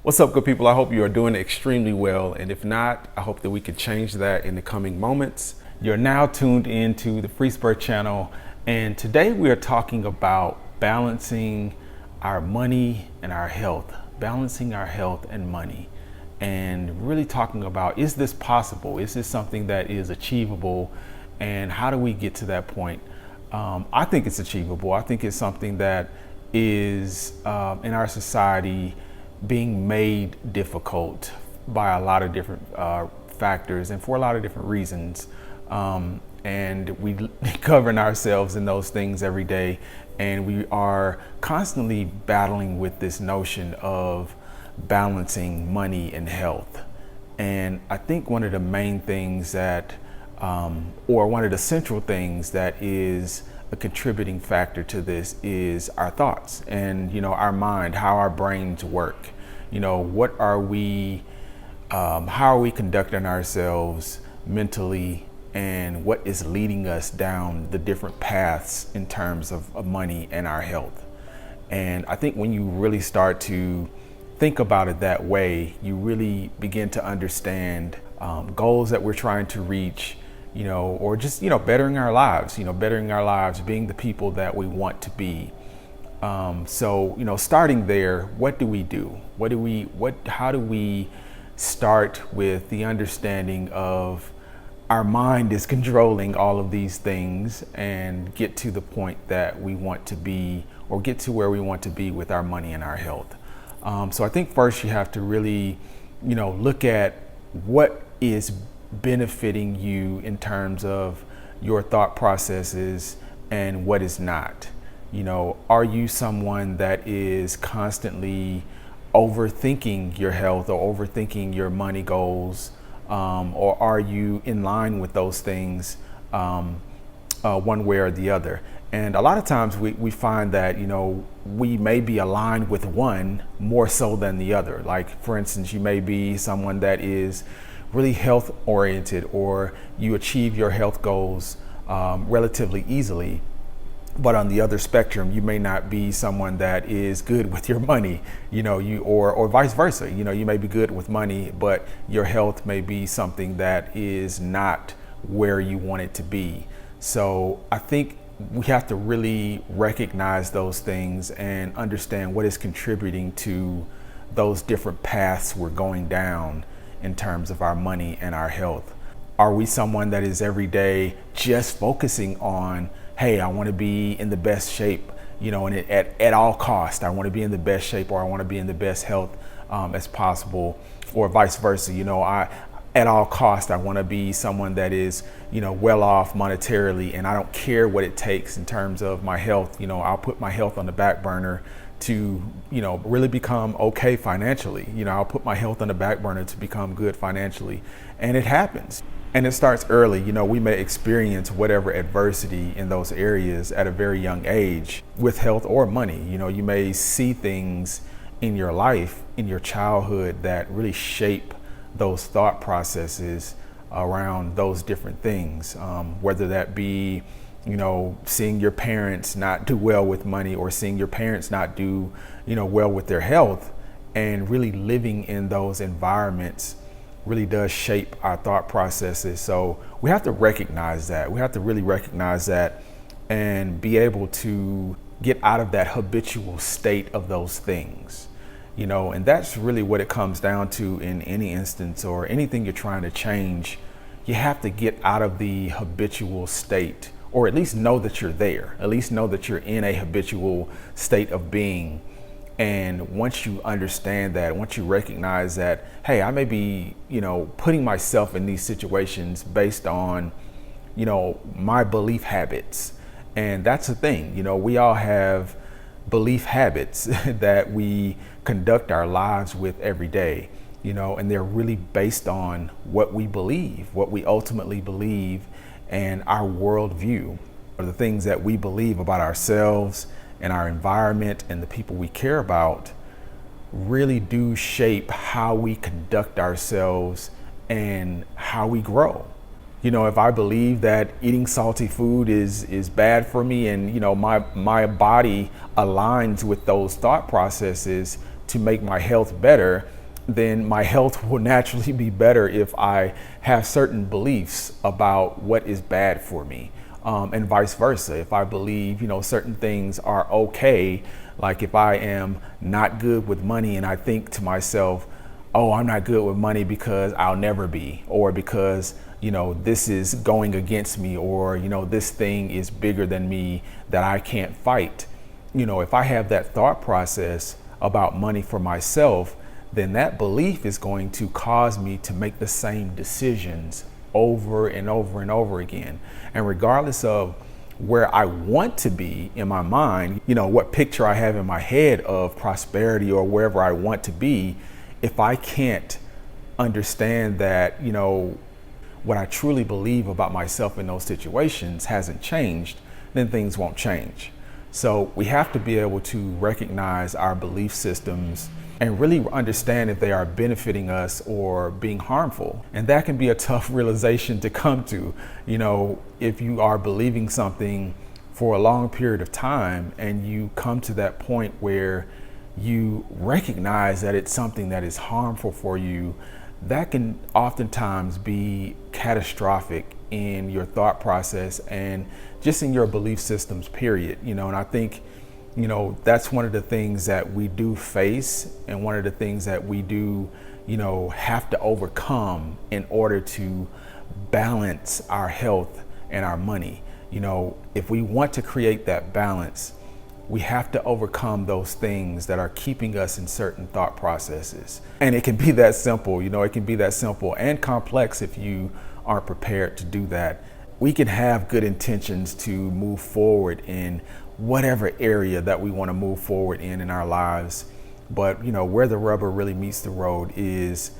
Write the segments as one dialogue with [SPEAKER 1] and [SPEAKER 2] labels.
[SPEAKER 1] What's up, good people? I hope you are doing extremely well. And if not, I hope that we can change that in the coming moments. You're now tuned into the Free Spur channel. And today we are talking about balancing our money and our health, balancing our health and money, and really talking about, is this possible? Is this something that is achievable? And how do we get to that point? I think it's achievable. I think it's something that is in our society being made difficult by a lot of different factors and for a lot of different reasons. And we govern ourselves in those things every day. And we are constantly battling with this notion of balancing money and health. And I think one of the main things that, or one of the central things that is a contributing factor to this is our thoughts and, our mind, how our brains work. What are we, how are we conducting ourselves mentally, and what is leading us down the different paths in terms of money and our health. And I think when you really start to think about it that way, you really begin to understand goals that we're trying to reach, or just, bettering our lives, being the people that we want to be. So, starting there, what do we do? How do we start with the understanding of our mind is controlling all of these things and get to the point that we want to be, or get to where we want to be with our money and our health? So I think first you have to really, look at what is benefiting you in terms of your thought processes and what is not. Are you someone that is constantly overthinking your health or overthinking your money goals? Or are you in line with those things one way or the other? And a lot of times we find that, we may be aligned with one more so than the other. Like, for instance, you may be someone that is really health oriented, or you achieve your health goals relatively easily. But on the other spectrum, you may not be someone that is good with your money, or vice versa. You may be good with money, but your health may be something that is not where you want it to be. So I think we have to really recognize those things and understand what is contributing to those different paths we're going down in terms of our money and our health. Are we someone that is every day just focusing on, hey, I want to be in the best shape, and at all costs, I want to be in the best shape, or I want to be in the best health as possible, or vice versa. At all costs, I want to be someone that is, well off monetarily, and I don't care what it takes in terms of my health. I'll put my health on the back burner to, really become okay financially. I'll put my health on the back burner to become good financially. And it happens. And it starts early. We may experience whatever adversity in those areas at a very young age with health or money. You may see things in your life, in your childhood, that really shape those thought processes around those different things, whether that be, seeing your parents not do well with money, or seeing your parents not do, well with their health, and really living in those environments really does shape our thought processes. So we have to recognize that. We have to really recognize that and be able to get out of that habitual state of those things. And that's really what it comes down to in any instance or anything you're trying to change. You have to get out of the habitual state, or at least know that you're there, at least know that you're in a habitual state of being. And once you understand that, once you recognize that, hey, I may be, putting myself in these situations based on, my belief habits. And that's the thing, we all have belief habits that we conduct our lives with every day, and they're really based on what we believe, what we ultimately believe, and our worldview, or the things that we believe about ourselves and our environment and the people we care about really do shape how we conduct ourselves and how we grow. If I believe that eating salty food is bad for me, and my body aligns with those thought processes to make my health better, then my health will naturally be better if I have certain beliefs about what is bad for me. And vice versa. If I believe, certain things are okay, like if I am not good with money and I think to myself, oh, I'm not good with money because I'll never be, or because, this is going against me, or, this thing is bigger than me that I can't fight. If I have that thought process about money for myself, then that belief is going to cause me to make the same decisions over and over and over again. And regardless of where I want to be in my mind, what picture I have in my head of prosperity or wherever I want to be, if I can't understand that, what I truly believe about myself in those situations hasn't changed, then things won't change. So we have to be able to recognize our belief systems and really understand if they are benefiting us or being harmful. And that can be a tough realization to come to. If you are believing something for a long period of time and you come to that point where you recognize that it's something that is harmful for you, that can oftentimes be catastrophic in your thought process and just in your belief systems, period. And I think that's one of the things that we do face, and one of the things that we do, have to overcome in order to balance our health and our money. If we want to create that balance, we have to overcome those things that are keeping us in certain thought processes. And it can be that simple, it can be that simple and complex if you aren't prepared to do that. We can have good intentions to move forward in whatever area that we want to move forward in our lives. But, where the rubber really meets the road is,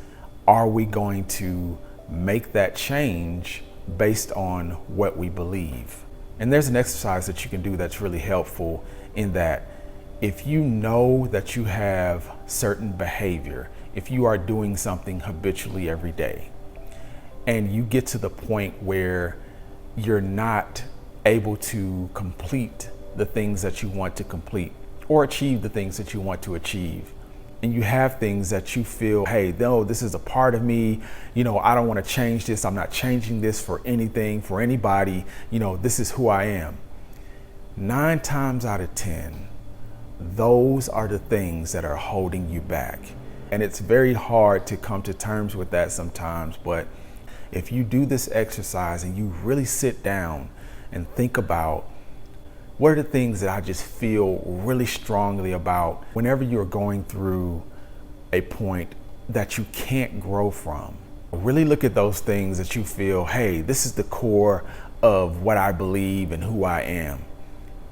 [SPEAKER 1] are we going to make that change based on what we believe? And there's an exercise that you can do that's really helpful in that. If you know that you have certain behavior, if you are doing something habitually every day, and you get to the point where you're not able to complete the things that you want to complete or achieve the things that you want to achieve, and you have things that you feel, hey, no, this is a part of me, I don't want to change this, I'm not changing this for anything, for anybody, this is who I am. 9 times out of 10, those are the things that are holding you back. And it's very hard to come to terms with that sometimes, but if you do this exercise and you really sit down and think about, what are the things that I just feel really strongly about whenever you're going through a point that you can't grow from? Really look at those things that you feel, hey, this is the core of what I believe and who I am.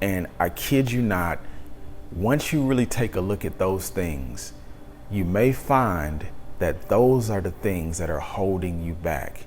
[SPEAKER 1] And I kid you not, once you really take a look at those things, you may find that those are the things that are holding you back.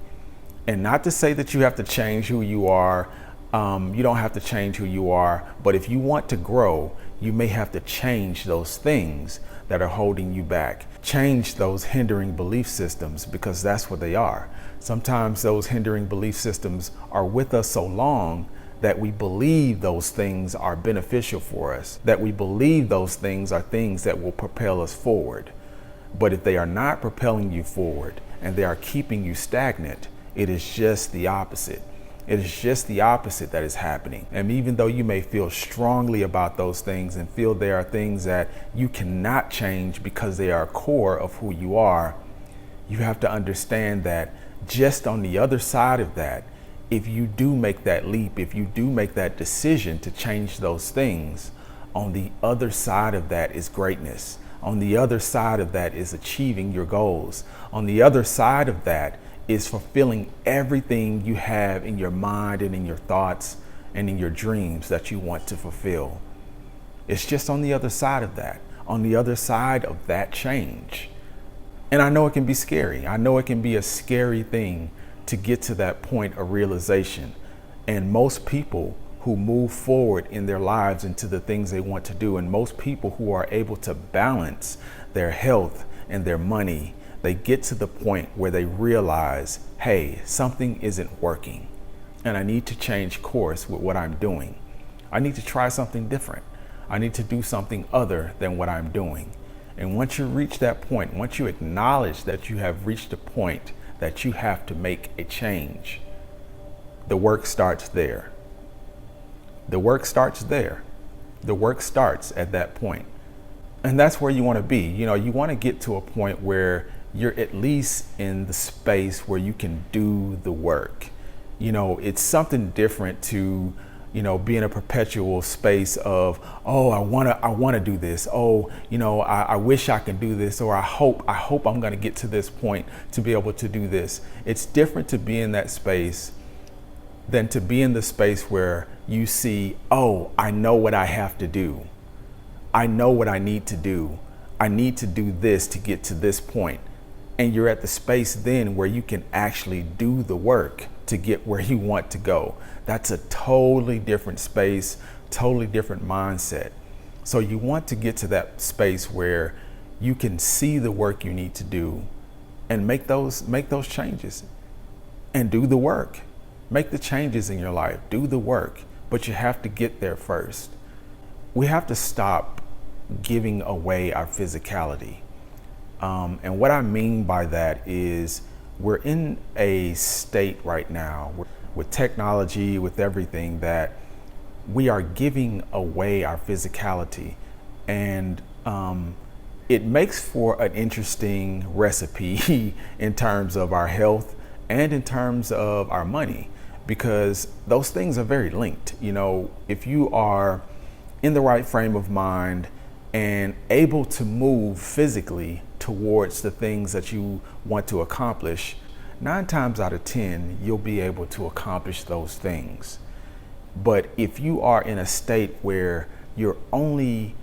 [SPEAKER 1] And not to say that you have to change who you are. You don't have to change who you are, but if you want to grow, you may have to change those things that are holding you back. Change those hindering belief systems, because that's what they are. Sometimes those hindering belief systems are with us so long that we believe those things are beneficial for us, that we believe those things are things that will propel us forward. But if they are not propelling you forward and they are keeping you stagnant, it is just the opposite. It is just the opposite that is happening. And even though you may feel strongly about those things and feel they are things that you cannot change because they are core of who you are, you have to understand that just on the other side of that, if you do make that leap, if you do make that decision to change those things, on the other side of that is greatness. On the other side of that is achieving your goals. On the other side of that is fulfilling everything you have in your mind and in your thoughts and in your dreams that you want to fulfill. It's just on the other side of that, on the other side of that change. And I know it can be scary. I know it can be a scary thing to get to that point of realization. And most people who move forward in their lives into the things they want to do, and most people who are able to balance their health and their money, they get to the point where they realize, hey, something isn't working and I need to change course with what I'm doing. I need to try something different. I need to do something other than what I'm doing. And once you reach that point, once you acknowledge that you have reached a point that you have to make a change, the work starts there. The work starts there. The work starts at that point. And that's where you want to be. You know, you want to get to a point where you're at least in the space where you can do the work. You know, it's something different to, you know, be in a perpetual space of, oh, I want to do this. Oh, you know, I wish I could do this, or I hope I'm going to get to this point to be able to do this. It's different to be in that space than to be in the space where you see, oh, I know what I have to do. I know what I need to do. I need to do this to get to this point. And you're at the space then where you can actually do the work to get where you want to go. That's a totally different space, totally different mindset. So you want to get to that space where you can see the work you need to do and make those changes and do the work. Make the changes in your life, do the work, but you have to get there first. We have to stop giving away our physicality. And what I mean by that is we're in a state right now with technology, with everything, that we are giving away our physicality. And it makes for an interesting recipe in terms of our health and in terms of our money, because those things are very linked. You know, if you are in the right frame of mind and able to move physically towards the things that you want to accomplish, 9 times out of 10, you'll be able to accomplish those things. But if you are in a state where you're only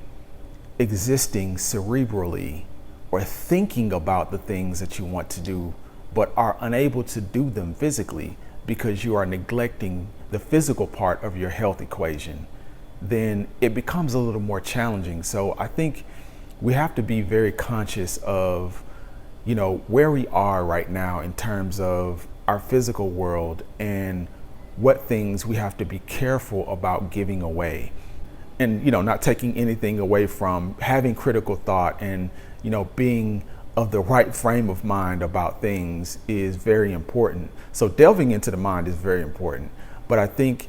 [SPEAKER 1] existing cerebrally or thinking about the things that you want to do, but are unable to do them physically because you are neglecting the physical part of your health equation, then it becomes a little more challenging. So I think we have to be very conscious of, you know, where we are right now in terms of our physical world and what things we have to be careful about giving away. And, you know, not taking anything away from having critical thought and, you know, being of the right frame of mind about things is very important. So delving into the mind is very important. But I think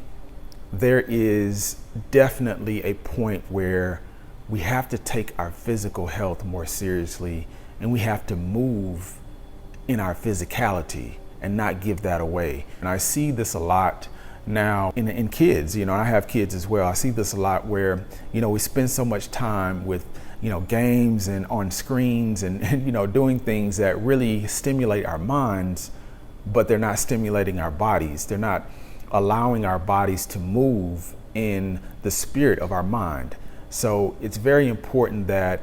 [SPEAKER 1] there is definitely a point where we have to take our physical health more seriously, and we have to move in our physicality and not give that away. And I see this a lot now in kids. You know, I have kids as well. I see this a lot where, you know, we spend so much time with, you know, games and on screens and you know, doing things that really stimulate our minds, but they're not stimulating our bodies. They're not allowing our bodies to move in the spirit of our mind. So it's very important that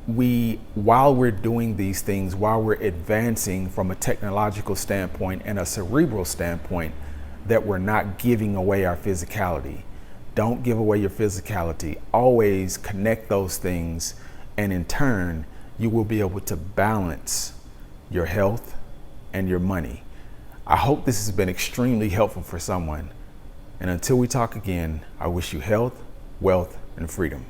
[SPEAKER 1] while we're doing these things, while we're advancing from a technological standpoint and a cerebral standpoint, that we're not giving away our physicality. Don't give away your physicality. Always connect those things, and in turn, you will be able to balance your health and your money. I hope this has been extremely helpful for someone. And until we talk again, I wish you health, wealth, and freedom.